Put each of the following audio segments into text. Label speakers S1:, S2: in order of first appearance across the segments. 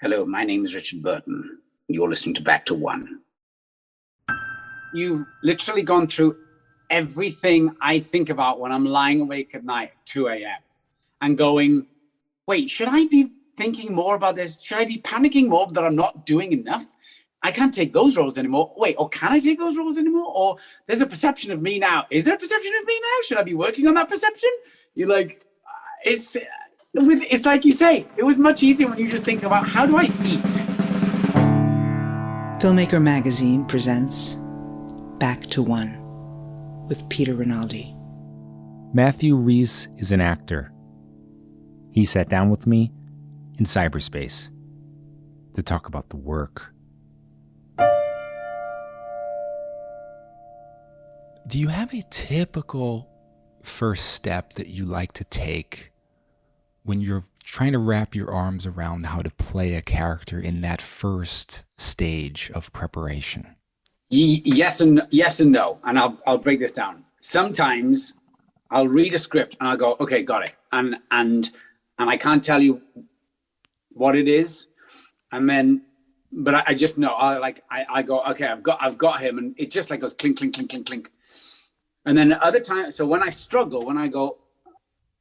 S1: Hello, my name is Richard Burton. You're listening to Back to One. You've literally gone through everything I think about when I'm lying awake at night at 2 a.m. and going, wait, should I be thinking more about this? Should I be panicking more that I'm not doing enough? I can't take those roles anymore. Wait, or can I take those roles anymore? Or there's a perception of me now. Is there a perception of me now? Should I be working on that perception? You're like, it's like you say, it was much easier when you just think about how do I eat?
S2: Filmmaker Magazine presents Back to One with Peter Rinaldi.
S3: Matthew Rhys is an actor. He sat down with me in cyberspace to talk about the work.
S4: Do you have a typical first step that you like to take when you're trying to wrap your arms around how to play a character in that first stage of preparation?
S1: Yes and no. And I'll break this down. Sometimes I'll read a script and I'll go, okay, got it. And I can't tell you what it is. But I just know, I go, okay, I've got him. And it just like goes clink, clink, clink, clink, clink. And then other times, so when I struggle, when I go,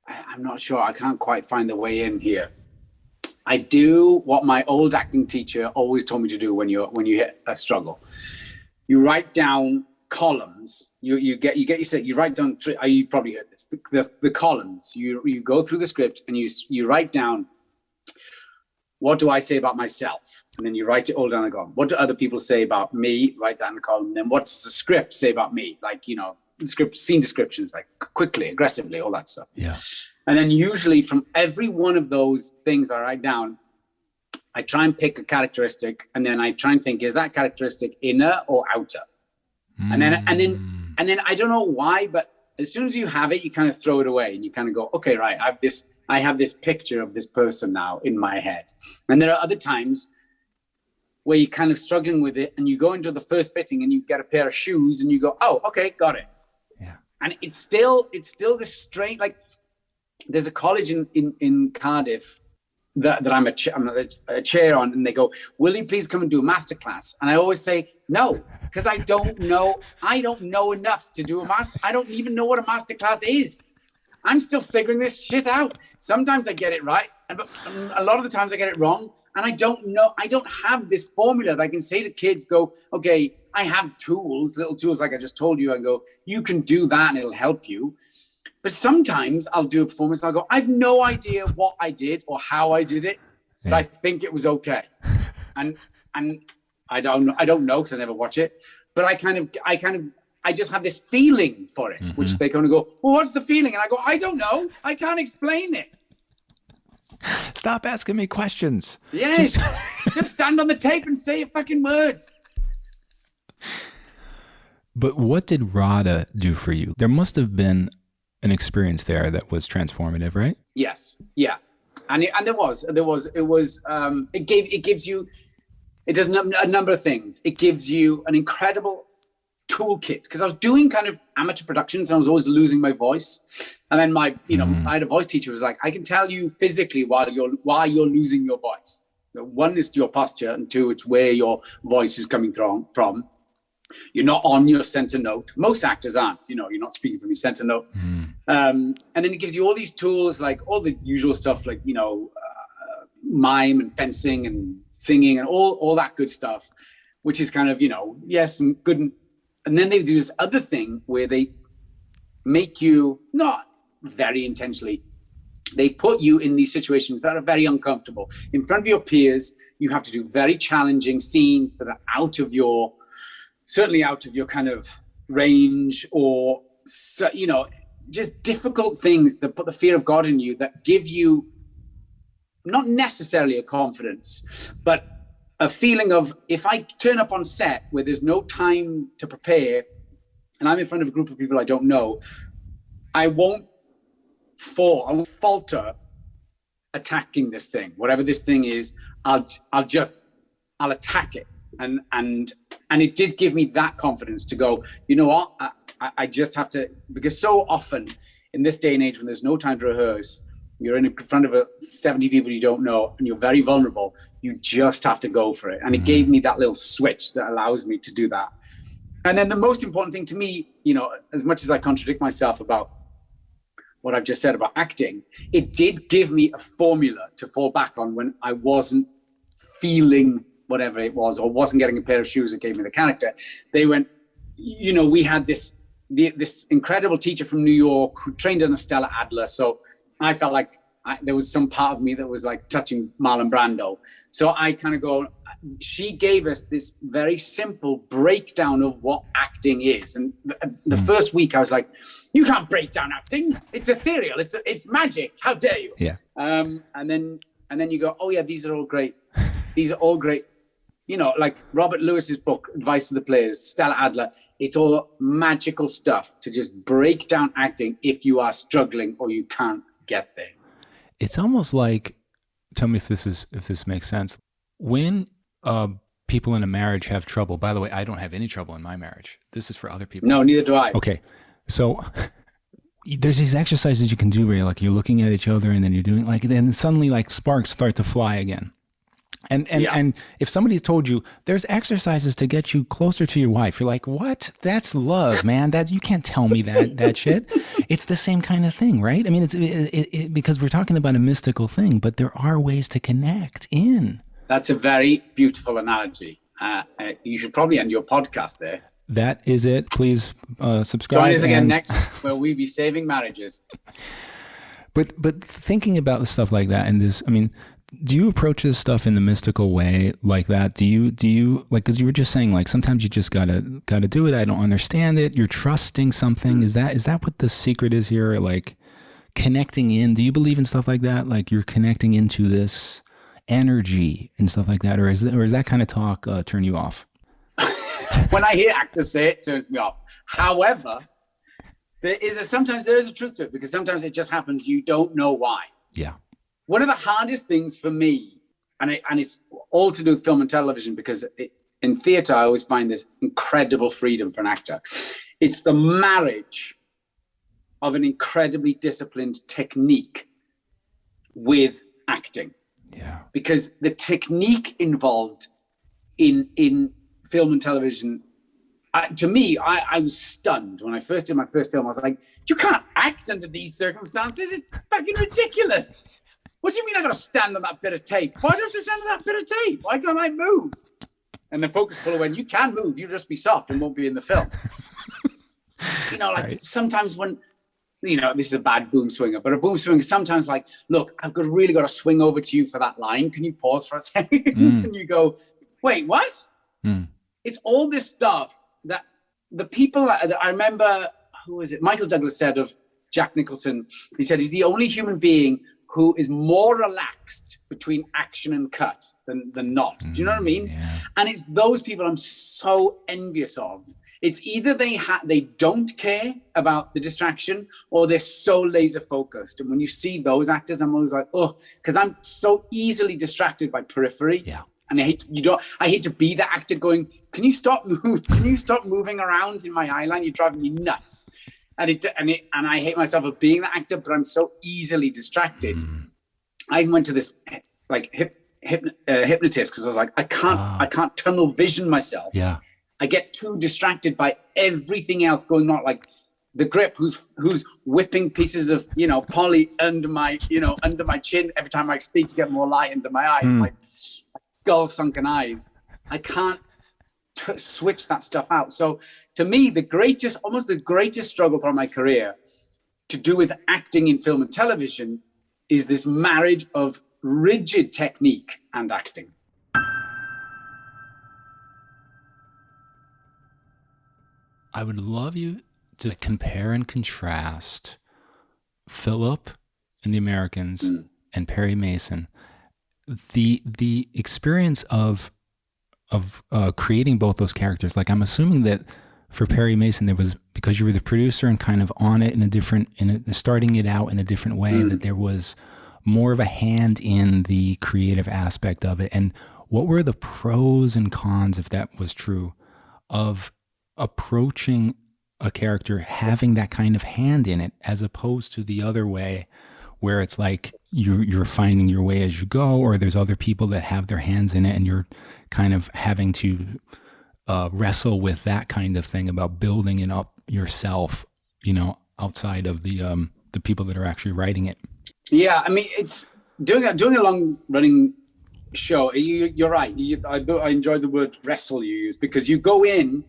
S1: I'm not sure, I can't quite find the way in here. I do what my old acting teacher always told me to do when you hit a struggle. You write down columns. You write down three. You probably heard this. The columns. You go through the script and you write down, what do I say about myself? And then you write it all down and go, what do other people say about me? Write down the column. And then what does the script say about me? Like, script, scene descriptions, like quickly, aggressively, all that stuff.
S4: Yeah.
S1: And then usually from every one of those things I write down, I try and pick a characteristic, and then I try and think, is that characteristic inner or outer? And then I don't know why, but as soon as you have it, you kind of throw it away and you kind of go, okay, right, I have this picture of this person now in my head. And there are other times where you're kind of struggling with it and you go into the first fitting and you get a pair of shoes and you go, oh, okay, got it.
S4: Yeah.
S1: And it's still this strange, like there's a college in Cardiff that I'm a chair on, and they go, will you please come and do a masterclass? And I always say, no, because I don't know enough to do a master. I don't even know what a masterclass is. I'm still figuring this shit out. Sometimes I get it right, but a lot of the times I get it wrong. And I don't know, I don't have this formula that I can say to kids, go, okay, I have tools, little tools like I just told you, and go, you can do that and it'll help you. But sometimes I'll do a performance and I'll go, I've no idea what I did or how I did it, but I think it was okay. And I don't know because I never watch it, but I just have this feeling for it, which they kind of go, well, what's the feeling? And I go, I don't know. I can't explain it.
S4: Stop asking me questions.
S1: Yes. Just stand on the tape and say your fucking words.
S4: But what did RADA do for you? There must have been an experience there that was transformative, right?
S1: Yes. Yeah. And it gives you, it does a number of things. It gives you an incredible toolkit, because I was doing kind of amateur productions and I was always losing my voice. And then I had a voice teacher who was like, I can tell you physically why you're losing your voice. One is your posture, and two, it's where your voice is coming from. You're not on your center note. Most actors aren't, you're not speaking from your center note. And then it gives you all these tools, like all the usual stuff, like, mime and fencing and singing and all that good stuff, which is kind of, yes, and good. And then they do this other thing where they make you, not very intentionally, they put you in these situations that are very uncomfortable. In front of your peers, you have to do very challenging scenes that are certainly out of your kind of range, or, just difficult things that put the fear of God in you, that give you not necessarily a confidence, but a feeling of, if I turn up on set where there's no time to prepare and I'm in front of a group of people I don't know, I won't falter attacking this thing. Whatever this thing is, I'll attack it. And it did give me that confidence to go, you know what, I just have to, because so often in this day and age when there's no time to rehearse, you're in front of 70 people you don't know, and you're very vulnerable. You just have to go for it. And it gave me that little switch that allows me to do that. And then the most important thing to me, you know, as much as I contradict myself about what I've just said about acting, it did give me a formula to fall back on when I wasn't feeling whatever it was, or wasn't getting a pair of shoes that gave me the character. They went, you know, we had this incredible teacher from New York who trained under Stella Adler. So I felt like there was some part of me that was like touching Marlon Brando. So I kind of go, she gave us this very simple breakdown of what acting is. And the first week I was like, you can't break down acting. It's ethereal. It's magic. How dare you?
S4: Yeah.
S1: And then you go, oh yeah, these are all great. These are all great. You know, like Robert Lewis's book, Advice to the Players, Stella Adler, it's all magical stuff to just break down acting if you are struggling or you can't get there.
S4: It's almost like, tell me if this makes sense. When people in a marriage have trouble, by the way, I don't have any trouble in my marriage. This is for other people.
S1: No, neither do I.
S4: Okay. So there's these exercises you can do where you're looking at each other and then you're doing like, then suddenly like sparks start to fly again. And if somebody told you there's exercises to get you closer to your wife, you're like, what? That's love, man. You can't tell me that shit. It's the same kind of thing, right? I mean, it's because we're talking about a mystical thing, but there are ways to connect in.
S1: That's a very beautiful analogy. You should probably end your podcast there.
S4: That is it. Please subscribe.
S1: Join us again next week where we be saving marriages.
S4: But thinking about stuff like that and this, I mean, do you approach this stuff in the mystical way like that? Do you like, because you were just saying like sometimes you just gotta do it. I don't understand it. You're trusting something. Is that what the secret is here? Like connecting in. Do you believe in stuff like that? Like you're connecting into this energy and stuff like that, or is that kind of talk turn you off?
S1: When I hear actors say it, turns me off. However, sometimes there is a truth to it, because sometimes it just happens. You don't know why.
S4: Yeah.
S1: One of the hardest things for me, and it's all to do with film and television, because in theatre, I always find this incredible freedom for an actor. It's the marriage of an incredibly disciplined technique with acting.
S4: Yeah.
S1: Because the technique involved in film and television, to me, I was stunned when I first did my first film. I was like, you can't act under these circumstances. It's fucking ridiculous. What do you mean I got to stand on that bit of tape? Why do I have to stand on that bit of tape? Why can't I move? And the focus puller went, you can move. You'll just be soft and won't be in the film. You know, like right. Sometimes when, you know, this is a bad boom swinger, but a boom swinger sometimes like, look, I've really got to swing over to you for that line. Can you pause for a second? And you go, wait, what? It's all this stuff that the people that I remember, who is it? Michael Douglas said of Jack Nicholson, he said, he's the only human being who is more relaxed between action and cut than not. Do you know what I mean?
S4: Yeah.
S1: And it's those people I'm so envious of. It's either they don't care about the distraction, or they're so laser focused. And when you see those actors, I'm always like, oh, because I'm so easily distracted by periphery. Yeah. And I hate to be the actor going, can you stop moving around in my eye line? You're driving me nuts. And I hate myself for being the actor, but I'm so easily distracted. I even went to this like hypnotist, because I was like, I can't tunnel vision myself.
S4: Yeah.
S1: I get too distracted by everything else going on, like the grip who's whipping pieces of, you know, poly under my chin every time I speak to get more light into my eyes, my skull sunken eyes. I can't switch that stuff out. So to me, almost the greatest struggle for my career to do with acting in film and television is this marriage of rigid technique and acting.
S4: I would love you to compare and contrast Philip and the Americans and Perry Mason. The experience of creating both those characters. Like, I'm assuming that for Perry Mason, there was, because you were the producer and kind of on it starting it out in a different way, that there was more of a hand in the creative aspect of it. And what were the pros and cons, if that was true, of approaching a character having that kind of hand in it, as opposed to the other way, where it's like you're finding your way as you go, or there's other people that have their hands in it, and you're kind of having to wrestle with that kind of thing about building it up yourself, outside of the people that are actually writing it.
S1: Yeah, I mean, it's doing a long running show. You're right. I enjoyed the word wrestle you use, because you go in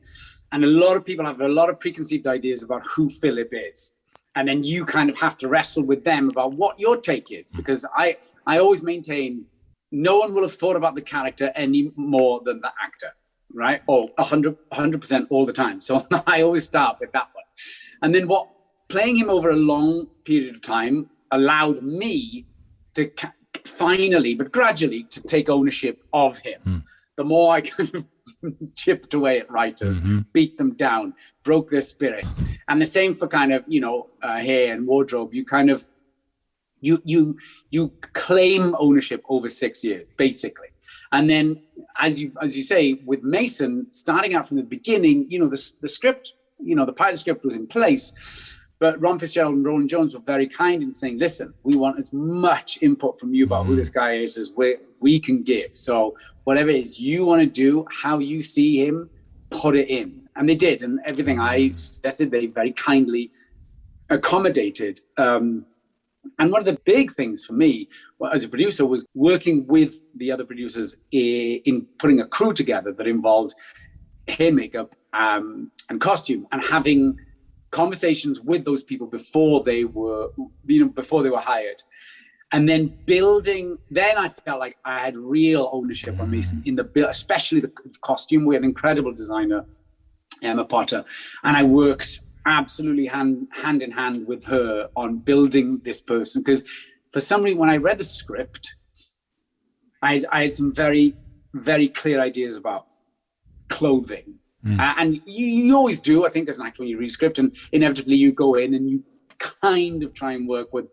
S1: and a lot of people have a lot of preconceived ideas about who Philip is. And then you kind of have to wrestle with them about what your take is, because I always maintain no one will have thought about the character any more than the actor, right? Or 100% all the time. So I always start with that one. And then playing him over a long period of time allowed me to finally, but gradually, to take ownership of him. The more I kind of chipped away at writers, beat them down, broke their spirits. And the same for kind of, hair and wardrobe. You kind of, you claim ownership over 6 years, basically. And then, as you say, with Mason, starting out from the beginning, the script, the pilot script was in place. But Ron Fitzgerald and Roland Jones were very kind in saying, listen, we want as much input from you about who this guy is as we can give. So whatever it is you want to do, how you see him, put it in. And they did. And everything I suggested, they very kindly accommodated. And one of the big things for me as a producer was working with the other producers in putting a crew together that involved hair, makeup, and costume, and having conversations with those people before they were hired, and then building. Then I felt like I had real ownership on Mason in the build, especially the costume. We had an incredible designer, Emma Potter, and I worked absolutely hand in hand with her on building this person, because for some reason when I read the script, I had some very, very clear ideas about clothing. And you always do, I think, as an actor, when you read a script, and inevitably you go in and you kind of try and work with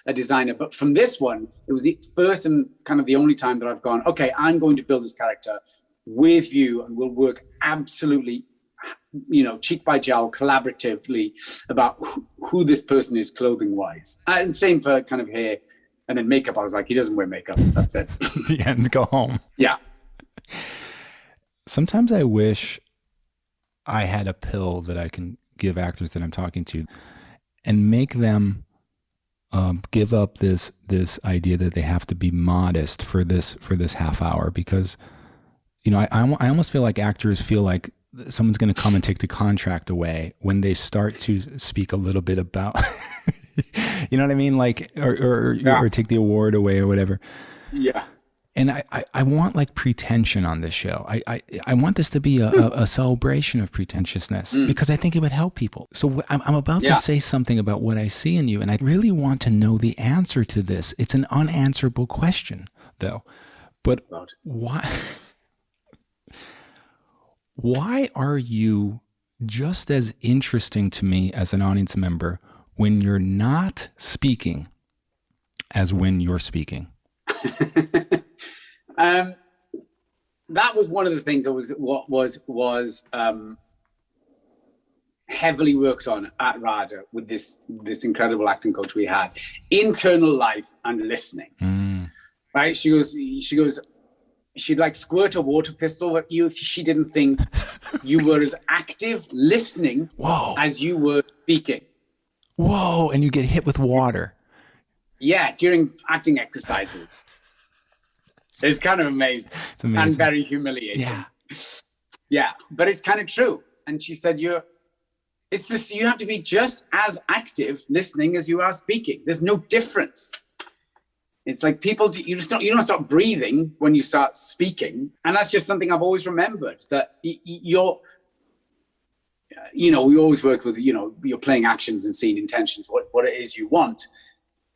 S1: a designer. But from this one, it was the first and kind of the only time that I've gone, okay, I'm going to build this character with you, and we'll work absolutely, cheek by jowl, collaboratively about who this person is clothing-wise. And same for kind of hair. And then makeup, I was like, he doesn't wear makeup. That's it.
S4: The end, go home.
S1: Yeah.
S4: Sometimes I wish I had a pill that I can give actors that I'm talking to and make them give up this idea that they have to be modest for this half hour, because I almost feel like actors feel like someone's going to come and take the contract away when they start to speak a little bit about you know what I mean, like or take the award away or whatever.
S1: Yeah.
S4: And I want like pretension on this show. I want this to be a celebration of pretentiousness, because I think it would help people. So I'm about to say something about what I see in you, and I really want to know the answer to this. It's an unanswerable question, though. But why are you just as interesting to me as an audience member when you're not speaking as when you're speaking?
S1: That was one of the things that was heavily worked on at RADA with this incredible acting coach we had. Internal life and listening. Right? She goes, she'd like squirt a water pistol at you if she didn't think you were as active listening as you were speaking.
S4: Whoa, and you get hit with water.
S1: Yeah, during acting exercises. So it's kind of amazing.
S4: It's amazing.
S1: And very humiliating.
S4: Yeah.
S1: Yeah, but it's kind of true. And she said, you have to be just as active listening as you are speaking. There's no difference. It's like you don't stop breathing when you start speaking. And that's just something I've always remembered, that we always work with, you're playing actions and seeing intentions, what it is you want.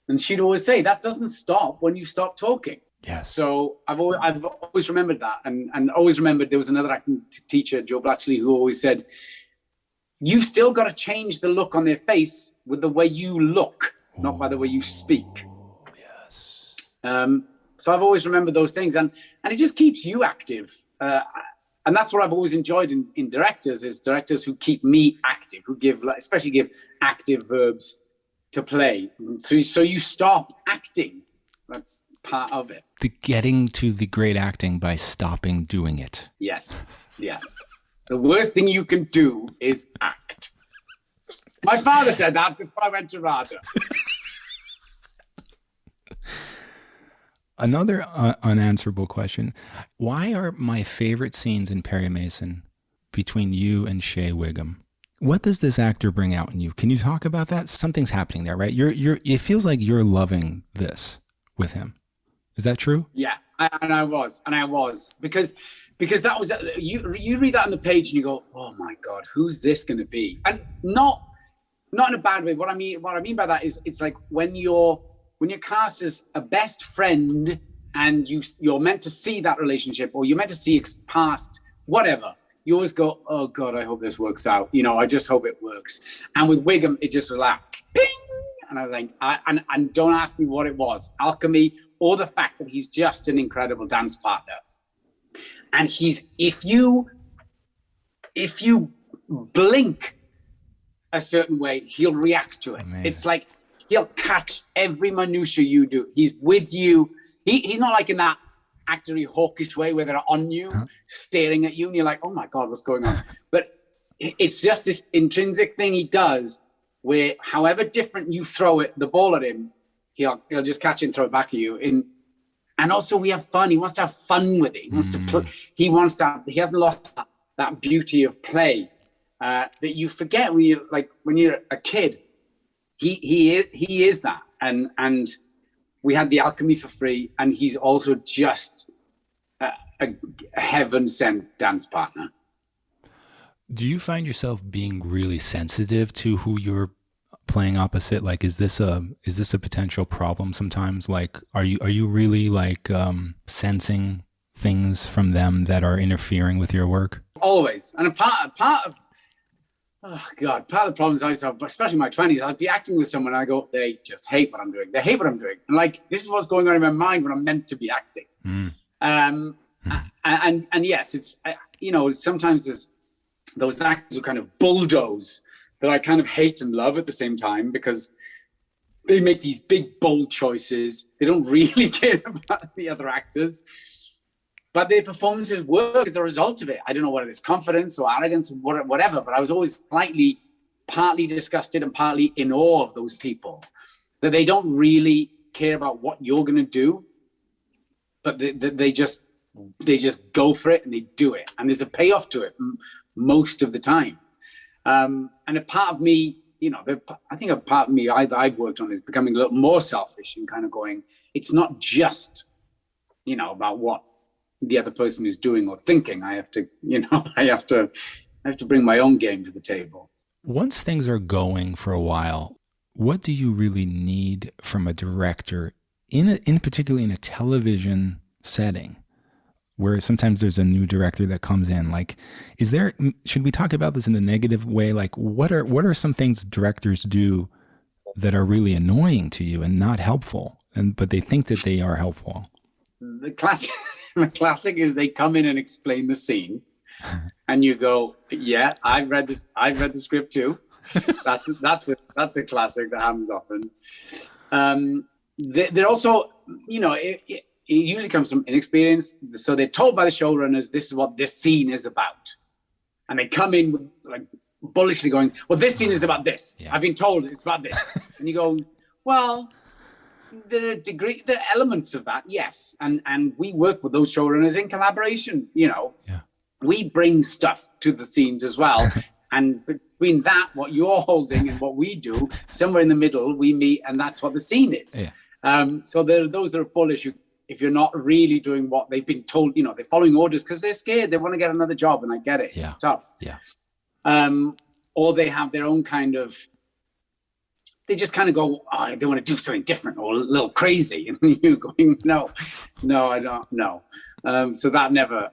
S1: And she'd always say, that doesn't stop when you stop talking.
S4: Yes.
S1: So I've always remembered that, and always remembered there was another acting teacher, Joe Blatchley, who always said, you've still got to change the look on their face with the way you look, not by the way you speak.
S4: Yes.
S1: So I've always remembered those things, and it just keeps you active. And that's what I've always enjoyed in directors, is directors who keep me active, who especially give active verbs to play. So you stop acting That's part of it.
S4: The getting to the great acting by stopping doing it.
S1: Yes. The worst thing you can do is act. My father said that before I went to RADA.
S4: Another unanswerable question. Why are my favorite scenes in Perry Mason between you and Shea Whigham? What does this actor bring out in you? Can you talk about that? Something's happening there, right? It feels like you're loving this with him. Is that true?
S1: Yeah, I was because that was you read that on the page and you go, oh my God, who's this going to be? And not in a bad way. What I mean by that is it's like when you're cast as a best friend and you're meant to see that relationship, or you're meant to see past whatever. You always go, oh God, I hope this works out. I just hope it works. And with Whigham, it just was like, ping! And I was like, and don't ask me what it was, alchemy, or the fact that he's just an incredible dance partner. And if you blink a certain way, he'll react to it. Amazing. It's like, he'll catch every minutia you do. He's with you. He's not like in that actory hawkish way where they're on you, staring at you, and you're like, oh my God, what's going on? But it's just this intrinsic thing he does where however different you throw the ball at him, he'll just catch it and throw it back at you. And also we have fun. He wants to have fun with it. He wants to play. He hasn't lost that beauty of play that you forget when you're a kid. He is that. And we had the alchemy for free, and he's also just a heaven-sent dance partner.
S4: Do you find yourself being really sensitive to who you're playing opposite? Like, is this a potential problem sometimes? Like, are you really like sensing things from them that are interfering with your work? Always.
S1: And a part of the problems I have, especially in my 20s, I'd be acting with someone and I go, they just hate what I'm doing. They hate what I'm doing. And like, this is what's going on in my mind when I'm meant to be acting. And yes, it's, sometimes there's those actors who kind of bulldoze that I kind of hate and love at the same time, because they make these big, bold choices. They don't really care about the other actors. But their performances work as a result of it. I don't know whether it's confidence or arrogance or whatever, but I was always partly disgusted and partly in awe of those people, that they don't really care about what you're going to do, but they just go for it and they do it. And there's a payoff to it most of the time. And a part of me, I think a part of me I've worked on is becoming a little more selfish and kind of going, it's not just, about what the other person is doing or thinking. I have to bring my own game to the table.
S4: Once things are going for a while, what do you really need from a director in particularly in a television setting where sometimes there's a new director that comes in? Like, should we talk about this in a negative way? Like, what are some things directors do that are really annoying to you and not helpful, but they think that they are helpful?
S1: The classic is they come in and explain the scene, and you go, "Yeah, I've read this. I've read the script too." That's a classic that happens often. They're also, it usually comes from inexperience. So they're told by the showrunners, "This is what this scene is about," and they come in with like bullishly going, "Well, this scene is about this. Yeah. I've been told it's about this," and you go, "Well." There are elements of that, yes, and we work with those showrunners in collaboration. We bring stuff to the scenes as well, and between that, what you're holding and what we do, somewhere in the middle, we meet, and that's what the scene is. Yeah. So there are those that are bullish if you're not really doing what they've been told. They're following orders because they're scared. They want to get another job, and I get it. Yeah. It's tough. Yeah. Or they have their own kind of. They just kind of go, oh, they want to do something different or a little crazy. And you're going, no, I don't know. So that never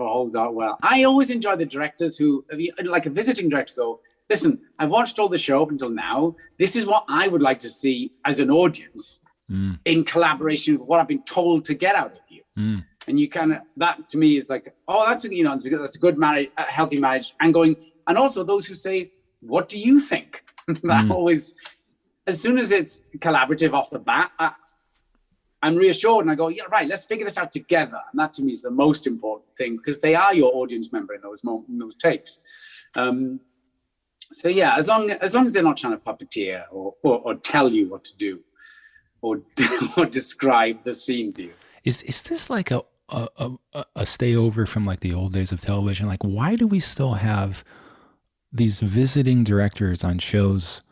S1: holds out well. I always enjoy the directors who, like a visiting director, go, listen, I've watched all the show up until now. This is what I would like to see as an audience in collaboration with what I've been told to get out of you. And you kind of, that to me is like, oh, that's a good marriage, a healthy marriage. And also those who say, what do you think? That always... As soon as it's collaborative off the bat, I'm reassured and I go, yeah, right, let's figure this out together. And that to me is the most important thing, because they are your audience member in those takes. So yeah, as long as they're not trying to puppeteer or tell you what to do or describe the scene to you.
S4: Is this like a stayover from like the old days of television? Like, why do we still have these visiting directors on shows,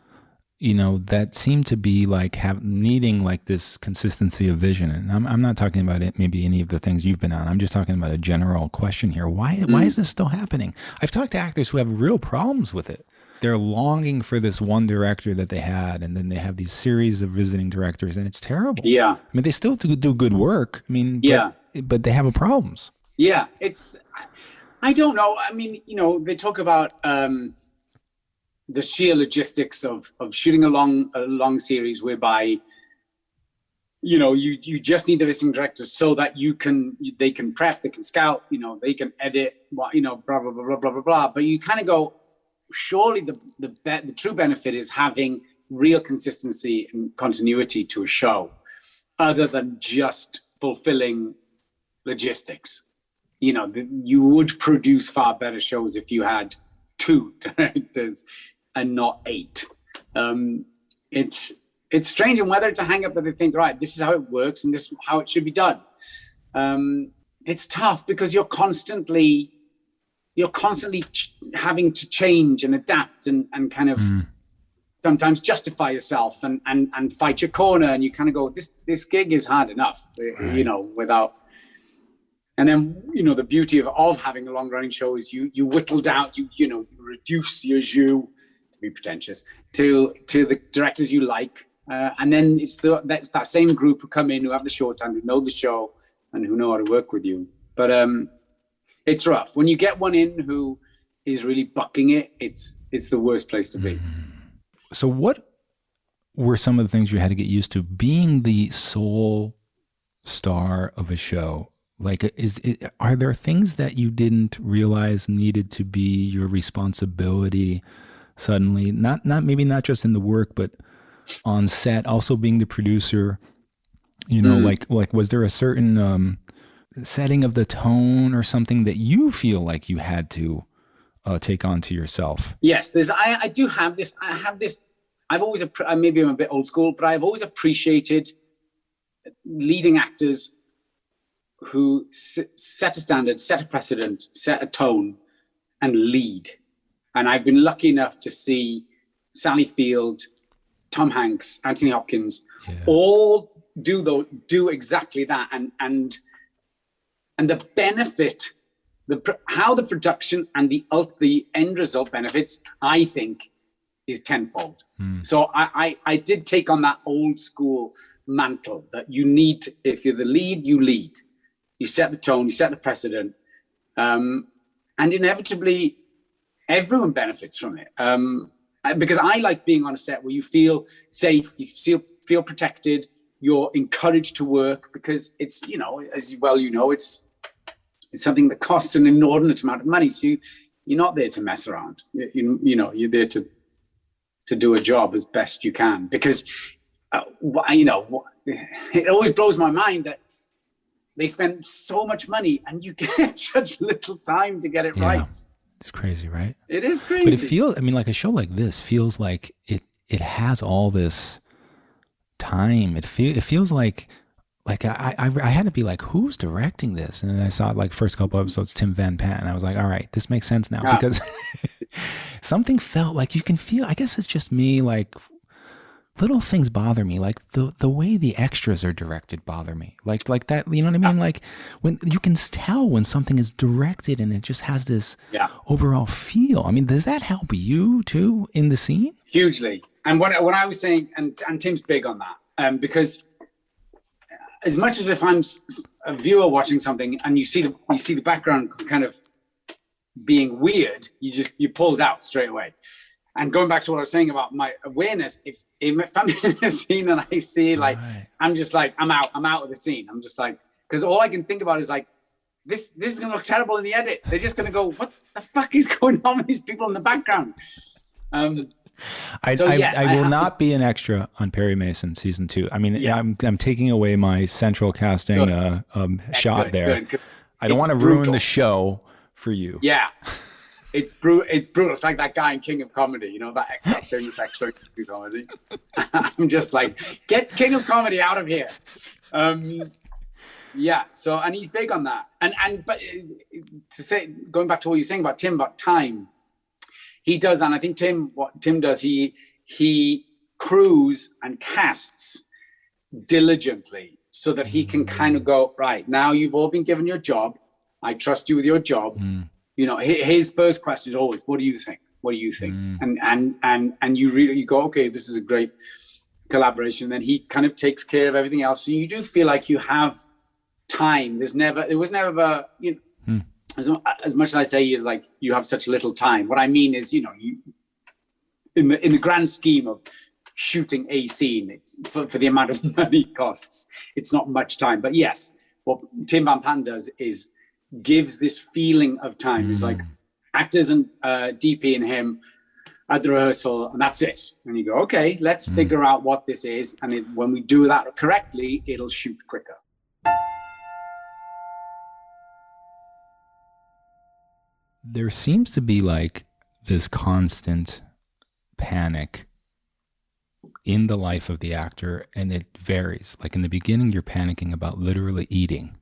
S4: you know, that seem to be like needing like this consistency of vision? And I'm not talking about it, maybe any of the things you've been on. I'm just talking about a general question here. Why is this still happening? I've talked to actors who have real problems with it. They're longing for this one director that they had, and then they have these series of visiting directors, and it's terrible.
S1: Yeah.
S4: I mean, they still do good work. I mean, but they have problems.
S1: Yeah, I don't know. I mean, you know, they talk about the sheer logistics of shooting a long series whereby, you know, you just need the visiting directors so that they can prep, they can scout, you know, they can edit, you know, blah, blah, blah, blah, blah, blah, blah. But you kind of go, surely the true benefit is having real consistency and continuity to a show, other than just fulfilling logistics. You know, you would produce far better shows if you had 2 directors and not 8. It's strange, and whether it's a hang up that they think, right, this is how it works and this is how it should be done. It's tough because you're constantly having to change and adapt and kind of sometimes justify yourself and fight your corner, and you kind of go, this gig is hard enough, right. You know, without. And then, you know, the beauty of having a long running show is you whittle down, you reduce your jus, to be pretentious, to the directors you like, and then it's that same group who come in, who have the shorthand, who know the show and who know how to work with you. But it's rough. When you get one in who is really bucking it, it's the worst place to be.
S4: So what were some of the things you had to get used to being the sole star of a show? Like, are there things that you didn't realize needed to be your responsibility suddenly? Maybe not just in the work, but on set, also being the producer, you know, like was there a certain setting of the tone or something that you feel like you had to take on to yourself?
S1: Yes, I do have this. I have this. I've always, maybe I'm a bit old school, but I've always appreciated leading actors who set a standard, set a precedent, set a tone, and lead. And I've been lucky enough to see Sally Field, Tom Hanks, Anthony Hopkins, all do exactly that, and the benefit, how the production and the end result benefits, I think, is tenfold. So I did take on that old school mantle that you need. If you're the lead, you lead. You set the tone, you set the precedent, and inevitably everyone benefits from it. Because I like being on a set where you feel safe, you feel protected, you're encouraged to work, because it's, you know, as well, you know, it's something that costs an inordinate amount of money. So you're not there to mess around. You know, you're there to do a job as best you can, because you know, it always blows my mind that they spend so much money and you get such little time to get it right.
S4: It's crazy, right?
S1: It is crazy.
S4: But it feels, I mean, like a show like this feels like it has all this time. It feels like I had to be like, who's directing this? And then I saw like first couple episodes, Tim Van Patten, and I was like, all right, this makes sense now, because something felt like, you can feel, I guess it's just me, like little things bother me, like the way the extras are directed bother me, like that, you know what I mean? Like when you can tell when something is directed and it just has this overall feel. I mean, does that help you too in the scene?
S1: Hugely. And what I was saying, and Tim's big on that, because as much as if I'm a viewer watching something and you see the background kind of being weird, you pulled out straight away. And going back to what I was saying about my awareness, if I'm in a scene and I see like, I'm just like, I'm out of the scene. I'm just like, because all I can think about is like, this is going to look terrible in the edit. They're just going to go, what the fuck is going on with these people in the background?
S4: I will not be an extra on Perry Mason season 2. I mean, I'm taking away my central casting shot there. Good. I don't want to ruin the show for you.
S1: Yeah. It's brutal. It's like that guy in King of Comedy, you know, that famous extra in King of Comedy. I'm just like, get King of Comedy out of here. Yeah. So, and he's big on that. But to say, going back to what you're saying about Tim, about time, he does, and I think what Tim does, he crews and casts diligently so that he can kind of go, right, now you've all been given your job. I trust you with your job. You know, his first question is always, what do you think? What do you think? And you go, okay, this is a great collaboration. Then he kind of takes care of everything else. So you do feel like you have time. There was never, you know, as much as I say you have such little time. What I mean is, you know, in the grand scheme of shooting a scene, it's for the amount of money it costs, it's not much time. But yes, what Tim Van Patten does is gives this feeling of time. It's like actors and DP and him at the rehearsal, and that's it. And you go, okay, let's figure out what this is. And when we do that correctly, it'll shoot quicker.
S4: There seems to be like this constant panic in the life of the actor, and it varies. Like in the beginning, you're panicking about literally eating.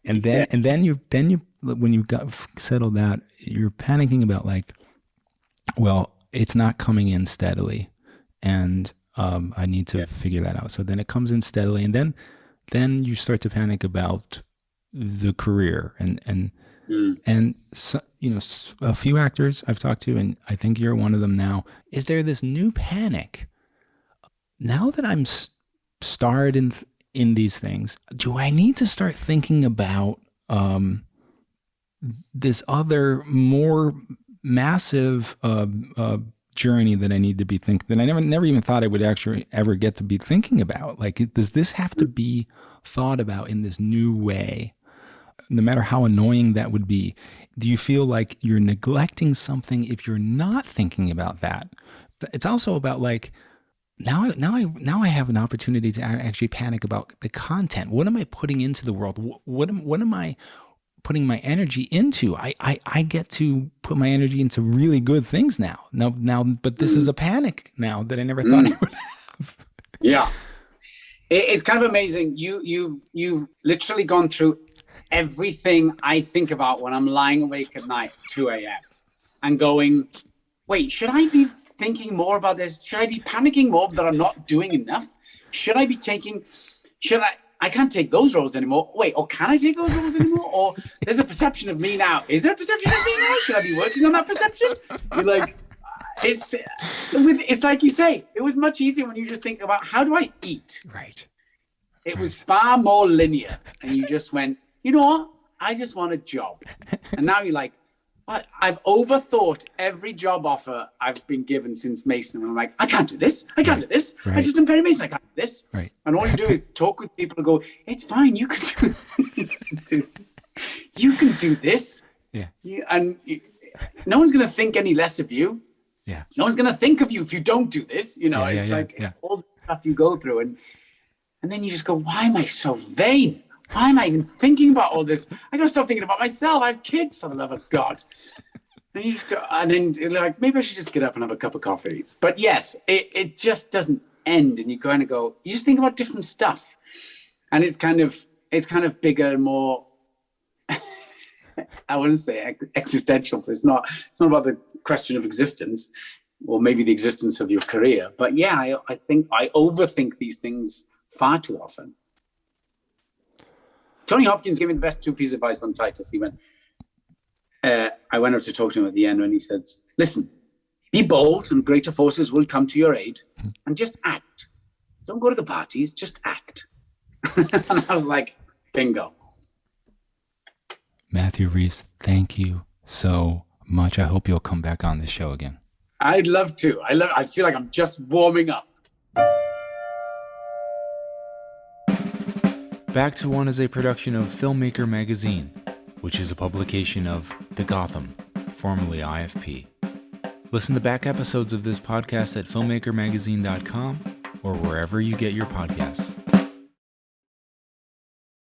S4: And then you when you got settled out, you're panicking about like, well, it's not coming in steadily, and I need to figure that out. So then it comes in steadily, and then you start to panic about the career and so, you know, a few actors I've talked to, and I think you're one of them now. Is there this new panic now that I'm starred in these things? Do I need to start thinking about this other more massive journey that I need to be thinking, that I never even thought I would actually ever get to be thinking about? Like, does this have to be thought about in this new way, no matter how annoying that would be? Do you feel like you're neglecting something if you're not thinking about that? It's also about like, now I have an opportunity to actually panic about the content. What am I putting into the world? What am I putting my energy into? I get to put my energy into really good things now. But this is a panic now that I never thought I would have.
S1: Yeah. It's kind of amazing. You've literally gone through everything I think about when I'm lying awake at night, 2 a.m. and going, wait, should I be thinking more about this? Should I be panicking more that I'm not doing enough? I can't take those roles anymore. Wait, or can I take those roles anymore? Or there's a perception of me now. Is there a perception of me now? Should I be working on that perception? You're like, it's like you say, it was much easier when you just think about, how do I eat?
S4: Right.
S1: It was far more linear. And you just went, you know what? I just want a job. And now you're like, I've overthought every job offer I've been given since Mason. And I'm like, I can't do this. I can't do this.
S4: Right.
S1: I just am Perry Mason. I can't do this.
S4: Right.
S1: And all you do is talk with people and go, it's fine. You can do this.
S4: Yeah.
S1: No one's going to think any less of you.
S4: Yeah.
S1: No one's going to think of you if you don't do this. You know, it's all the stuff you go through. And then you just go, why am I so vain? Why am I even thinking about all this? I got to stop thinking about myself. I have kids, for the love of God. And you just go, and then you're like, maybe I should just get up and have a cup of coffee. But yes, it just doesn't end. And you kind of go, you just think about different stuff. And it's kind of bigger and more, I wouldn't say existential, but it's not about the question of existence or maybe the existence of your career. But yeah, I think I overthink these things far too often. Tony Hopkins gave me the best 2 pieces of advice on Titus. He went, I went up to talk to him at the end and he said, listen, be bold and greater forces will come to your aid and just act. Don't go to the parties, just act. And I was like, bingo.
S4: Matthew Rhys, thank you so much. I hope you'll come back on this show again.
S1: I'd love to. I feel like I'm just warming up.
S3: Back to One is a production of Filmmaker Magazine, which is a publication of The Gotham, formerly IFP.
S4: Listen to back episodes of this podcast at filmmakermagazine.com or wherever you get your podcasts.